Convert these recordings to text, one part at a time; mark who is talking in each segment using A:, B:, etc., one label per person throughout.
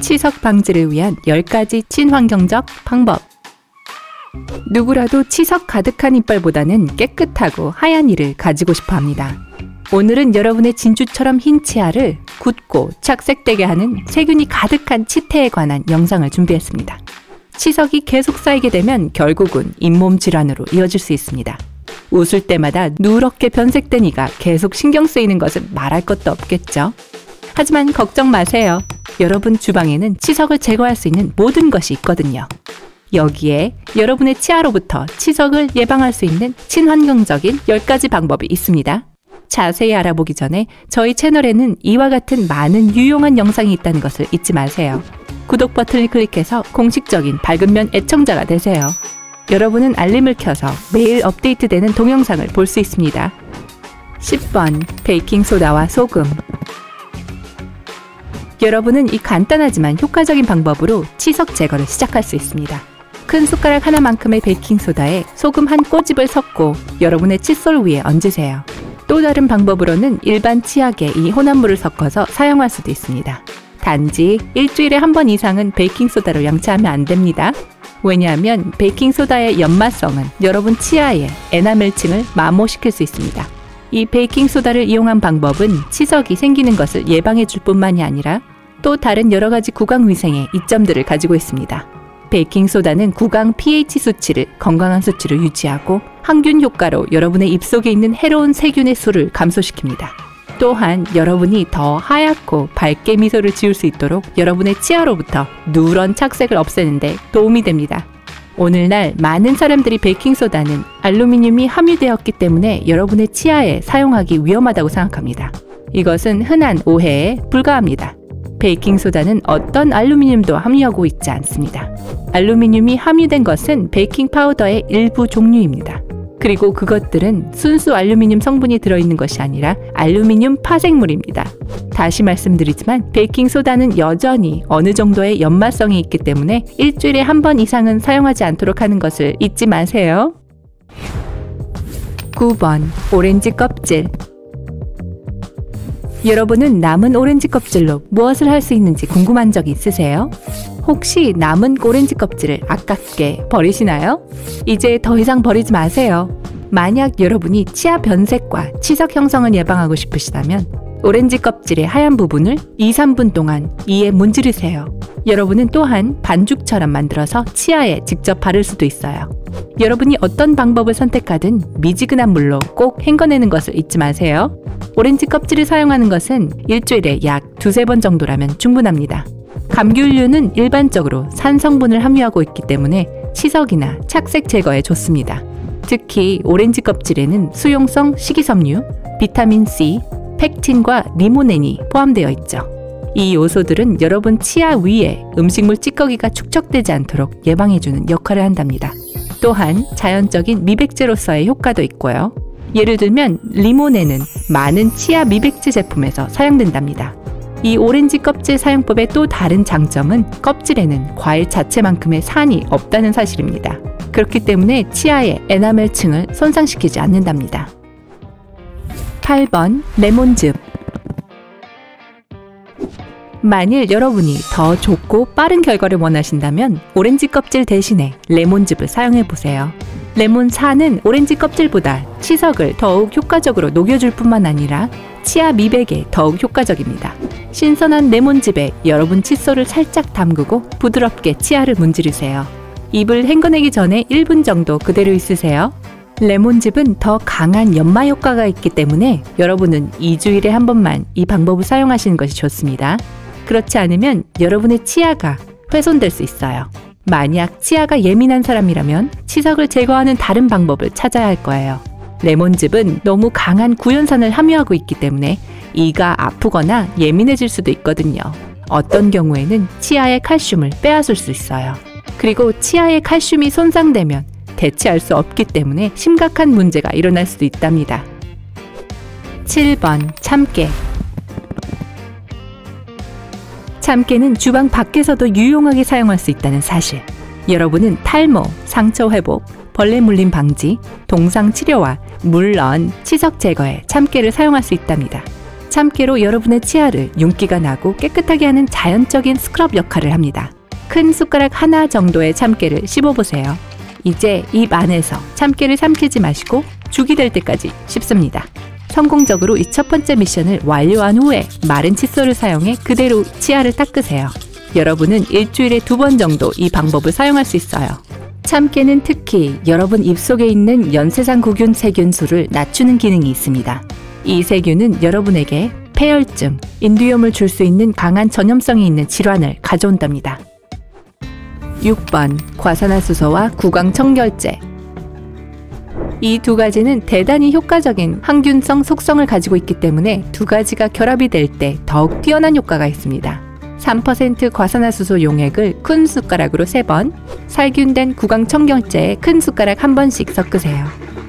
A: 치석 방지를 위한 10가지 친환경적 방법. 누구라도 치석 가득한 이빨보다는 깨끗하고 하얀 이를 가지고 싶어 합니다. 오늘은 여러분의 진주처럼 흰 치아를 굳고 착색되게 하는 세균이 가득한 치태에 관한 영상을 준비했습니다. 치석이 계속 쌓이게 되면 결국은 잇몸 질환으로 이어질 수 있습니다. 웃을 때마다 누렇게 변색된 이가 계속 신경 쓰이는 것은 말할 것도 없겠죠. 하지만 걱정 마세요. 여러분 주방에는 치석을 제거할 수 있는 모든 것이 있거든요. 여기에 여러분의 치아로부터 치석을 예방할 수 있는 친환경적인 10가지 방법이 있습니다. 자세히 알아보기 전에 저희 채널에는 이와 같은 많은 유용한 영상이 있다는 것을 잊지 마세요. 구독 버튼을 클릭해서 공식적인 밝은면 애청자가 되세요. 여러분은 알림을 켜서 매일 업데이트되는 동영상을 볼 수 있습니다. 10번 베이킹소다와 소금. 여러분은 이 간단하지만 효과적인 방법으로 치석 제거를 시작할 수 있습니다. 큰 숟가락 하나만큼의 베이킹소다에 소금 한 꼬집을 섞고 여러분의 칫솔 위에 얹으세요. 또 다른 방법으로는 일반 치약에 이 혼합물을 섞어서 사용할 수도 있습니다. 단지 일주일에 한 번 이상은 베이킹소다로 양치하면 안 됩니다. 왜냐하면 베이킹소다의 연마성은 여러분 치아의 에나멜층을 마모시킬 수 있습니다. 이 베이킹소다를 이용한 방법은 치석이 생기는 것을 예방해 줄 뿐만이 아니라 또 다른 여러 가지 구강위생의 이점들을 가지고 있습니다. 베이킹소다는 구강 pH 수치를 건강한 수치로 유지하고 항균 효과로 여러분의 입속에 있는 해로운 세균의 수를 감소시킵니다. 또한 여러분이 더 하얗고 밝게 미소를 지을 수 있도록 여러분의 치아로부터 누런 착색을 없애는 데 도움이 됩니다. 오늘날 많은 사람들이 베이킹소다는 알루미늄이 함유되었기 때문에 여러분의 치아에 사용하기 위험하다고 생각합니다. 이것은 흔한 오해에 불과합니다. 베이킹소다는 어떤 알루미늄도 함유하고 있지 않습니다. 알루미늄이 함유된 것은 베이킹 파우더의 일부 종류입니다. 그리고 그것들은 순수 알루미늄 성분이 들어있는 것이 아니라 알루미늄 파생물입니다. 다시 말씀드리지만 베이킹소다는 여전히 어느 정도의 연마성이 있기 때문에 일주일에 한 번 이상은 사용하지 않도록 하는 것을 잊지 마세요. 9번 오렌지 껍질. 여러분은 남은 오렌지 껍질로 무엇을 할 수 있는지 궁금한 적 있으세요? 혹시 남은 오렌지 껍질을 아깝게 버리시나요? 이제 더 이상 버리지 마세요. 만약 여러분이 치아 변색과 치석 형성을 예방하고 싶으시다면 오렌지 껍질의 하얀 부분을 2~3분 동안 이에 문지르세요. 여러분은 또한 반죽처럼 만들어서 치아에 직접 바를 수도 있어요. 여러분이 어떤 방법을 선택하든 미지근한 물로 꼭 헹궈내는 것을 잊지 마세요. 오렌지 껍질을 사용하는 것은 일주일에 약 2~3번 정도라면 충분합니다. 감귤류는 일반적으로 산 성분을 함유하고 있기 때문에 치석이나 착색 제거에 좋습니다. 특히 오렌지 껍질에는 수용성 식이섬유, 비타민C, 펙틴과 리모넨이 포함되어 있죠. 이 요소들은 여러분 치아 위에 음식물 찌꺼기가 축적되지 않도록 예방해주는 역할을 한답니다. 또한 자연적인 미백제로서의 효과도 있고요. 예를 들면 리모넨은 많은 치아 미백제 제품에서 사용된답니다. 이 오렌지 껍질 사용법의 또 다른 장점은 껍질에는 과일 자체만큼의 산이 없다는 사실입니다. 그렇기 때문에 치아의 에나멜층을 손상시키지 않는답니다. 8번 레몬즙. 만일 여러분이 더 좋고 빠른 결과를 원하신다면 오렌지 껍질 대신에 레몬즙을 사용해보세요. 레몬사는 오렌지 껍질보다 치석을 더욱 효과적으로 녹여줄 뿐만 아니라 치아 미백에 더욱 효과적입니다. 신선한 레몬즙에 여러분 칫솔을 살짝 담그고 부드럽게 치아를 문지르세요. 입을 헹궈내기 전에 1분 정도 그대로 있으세요. 레몬즙은 더 강한 연마 효과가 있기 때문에 여러분은 2주일에 한 번만 이 방법을 사용하시는 것이 좋습니다. 그렇지 않으면 여러분의 치아가 훼손될 수 있어요. 만약 치아가 예민한 사람이라면 치석을 제거하는 다른 방법을 찾아야 할 거예요. 레몬즙은 너무 강한 구연산을 함유하고 있기 때문에 이가 아프거나 예민해질 수도 있거든요. 어떤 경우에는 치아의 칼슘을 빼앗을 수 있어요. 그리고 치아의 칼슘이 손상되면 대체할 수 없기 때문에 심각한 문제가 일어날 수도 있답니다. 7번 참깨. 참깨는 주방 밖에서도 유용하게 사용할 수 있다는 사실. 여러분은 탈모, 상처 회복, 벌레 물림 방지, 동상 치료와 물론 치석 제거에 참깨를 사용할 수 있답니다. 참깨로 여러분의 치아를 윤기가 나고 깨끗하게 하는 자연적인 스크럽 역할을 합니다. 큰 숟가락 하나 정도의 참깨를 씹어보세요. 이제 입 안에서 참깨를 삼키지 마시고 죽이 될 때까지 씹습니다. 성공적으로 이 첫 번째 미션을 완료한 후에 마른 칫솔을 사용해 그대로 치아를 닦으세요. 여러분은 일주일에 2번 정도 이 방법을 사용할 수 있어요. 참깨는 특히 여러분 입속에 있는 연쇄상구균 세균수를 낮추는 기능이 있습니다. 이 세균은 여러분에게 폐혈증, 인두염을 줄 수 있는 강한 전염성이 있는 질환을 가져온답니다. 6번 과산화수소와 구강청결제. 이 두 가지는 대단히 효과적인 항균성 속성을 가지고 있기 때문에 두 가지가 결합이 될 때 더욱 뛰어난 효과가 있습니다. 3% 과산화수소 용액을 큰 숟가락으로 3번, 살균된 구강청결제에 큰 숟가락 1번씩 섞으세요.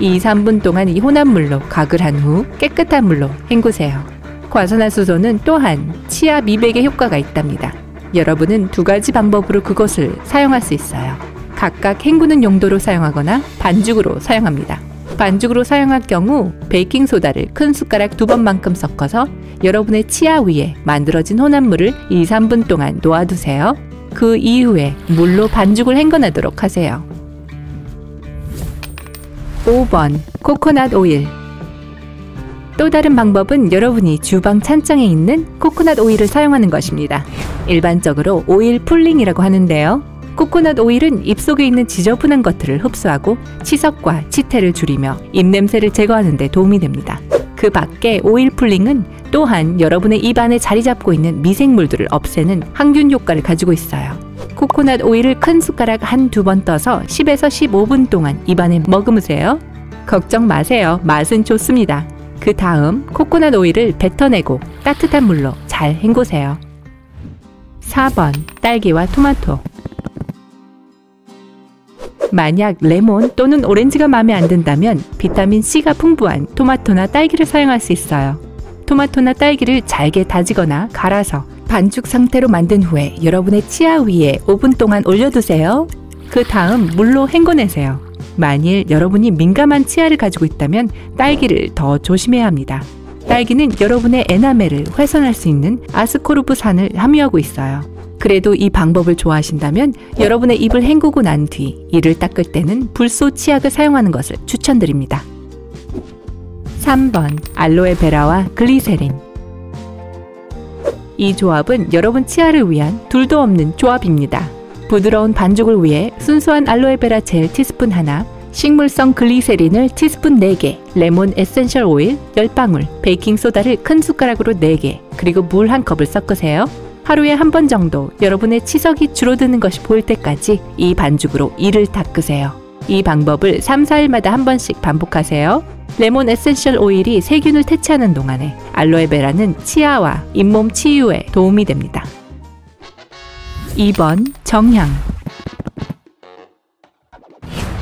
A: 2-3분 동안 이 혼합물로 가글 한 후 깨끗한 물로 헹구세요. 과산화수소는 또한 치아 미백에 효과가 있답니다. 여러분은 두 가지 방법으로 그것을 사용할 수 있어요. 각각 헹구는 용도로 사용하거나 반죽으로 사용합니다. 반죽으로 사용할 경우 베이킹소다를 큰 숟가락 2번만큼 섞어서 여러분의 치아 위에 만들어진 혼합물을 2-3분 동안 놓아두세요. 그 이후에 물로 반죽을 헹궈내도록 하세요. 5번 코코넛 오일. 또 다른 방법은 여러분이 주방 찬장에 있는 코코넛 오일을 사용하는 것입니다. 일반적으로 오일 풀링이라고 하는데요. 코코넛 오일은 입속에 있는 지저분한 것들을 흡수하고 치석과 치태를 줄이며 입냄새를 제거하는 데 도움이 됩니다. 그 밖에 오일 풀링은 또한 여러분의 입 안에 자리 잡고 있는 미생물들을 없애는 항균 효과를 가지고 있어요. 코코넛 오일을 큰 숟가락 1-2번 떠서 10에서 15분 동안 입안에 머금으세요. 걱정 마세요. 맛은 좋습니다. 그 다음 코코넛 오일을 뱉어내고 따뜻한 물로 잘 헹구세요. 4번 딸기와 토마토. 만약 레몬 또는 오렌지가 마음에 안 든다면 비타민C가 풍부한 토마토나 딸기를 사용할 수 있어요. 토마토나 딸기를 잘게 다지거나 갈아서 반죽 상태로 만든 후에 여러분의 치아 위에 5분 동안 올려두세요. 그 다음 물로 헹궈내세요. 만일 여러분이 민감한 치아를 가지고 있다면 딸기를 더 조심해야 합니다. 딸기는 여러분의 에나멜을 훼손할 수 있는 아스코르브산을 함유하고 있어요. 그래도 이 방법을 좋아하신다면 여러분의 입을 헹구고 난 뒤 이를 닦을 때는 불소 치약을 사용하는 것을 추천드립니다. 3번 알로에베라와 글리세린. 이 조합은 여러분 치아를 위한 둘도 없는 조합입니다. 부드러운 반죽을 위해 순수한 알로에베라 젤 티스푼 하나, 식물성 글리세린을 티스푼 4개, 레몬 에센셜 오일 10방울, 베이킹소다를 큰 숟가락으로 4개, 그리고 물 1컵을 섞으세요. 하루에 1번 정도 여러분의 치석이 줄어드는 것이 보일 때까지 이 반죽으로 이를 닦으세요. 이 방법을 3-4일마다 1번씩 반복하세요. 레몬 에센셜 오일이 세균을 퇴치하는 동안에 알로에베라는 치아와 잇몸 치유에 도움이 됩니다. 2번 정향.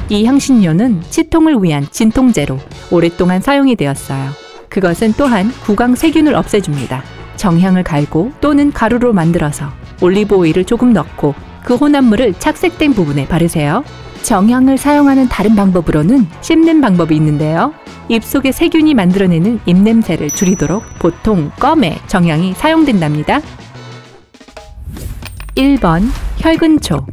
A: 이 향신료는 치통을 위한 진통제로 오랫동안 사용이 되었어요. 그것은 또한 구강 세균을 없애줍니다. 정향을 갈고 또는 가루로 만들어서 올리브 오일을 조금 넣고 그 혼합물을 착색된 부분에 바르세요. 정향을 사용하는 다른 방법으로는 씹는 방법이 있는데요. 입속에 세균이 만들어내는 입냄새를 줄이도록 보통 껌에 정향이 사용된답니다. 1번 혈근초.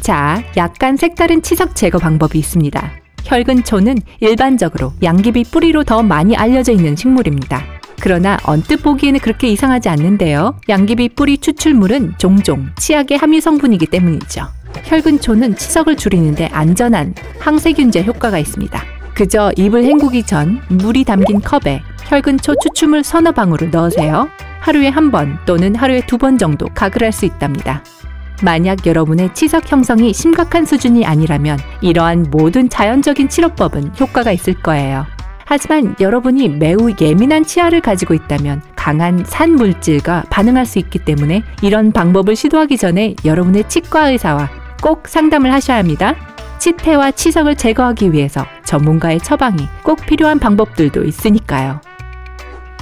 A: 자, 약간 색다른 치석 제거 방법이 있습니다. 혈근초는 일반적으로 양귀비 뿌리로 더 많이 알려져 있는 식물입니다. 그러나 언뜻 보기에는 그렇게 이상하지 않는데요. 양귀비 뿌리 추출물은 종종 치약의 함유 성분이기 때문이죠. 혈근초는 치석을 줄이는데 안전한 항세균제 효과가 있습니다. 그저 입을 헹구기 전 물이 담긴 컵에 혈근초 추출물 서너 방울을 넣으세요. 하루에 1번 또는 하루에 2번 정도 가글할 수 있답니다. 만약 여러분의 치석 형성이 심각한 수준이 아니라면 이러한 모든 자연적인 치료법은 효과가 있을 거예요. 하지만 여러분이 매우 예민한 치아를 가지고 있다면 강한 산 물질과 반응할 수 있기 때문에 이런 방법을 시도하기 전에 여러분의 치과 의사와 꼭 상담을 하셔야 합니다. 치태와 치석을 제거하기 위해서 전문가의 처방이 꼭 필요한 방법들도 있으니까요.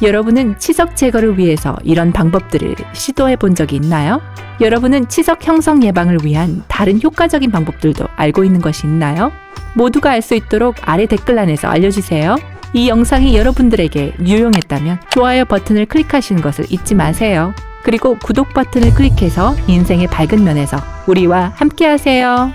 A: 여러분은 치석 제거를 위해서 이런 방법들을 시도해 본 적이 있나요? 여러분은 치석 형성 예방을 위한 다른 효과적인 방법들도 알고 있는 것이 있나요? 모두가 알 수 있도록 아래 댓글란에서 알려주세요. 이 영상이 여러분들에게 유용했다면 좋아요 버튼을 클릭하시는 것을 잊지 마세요. 그리고 구독 버튼을 클릭해서 인생의 밝은 면에서 우리와 함께 하세요.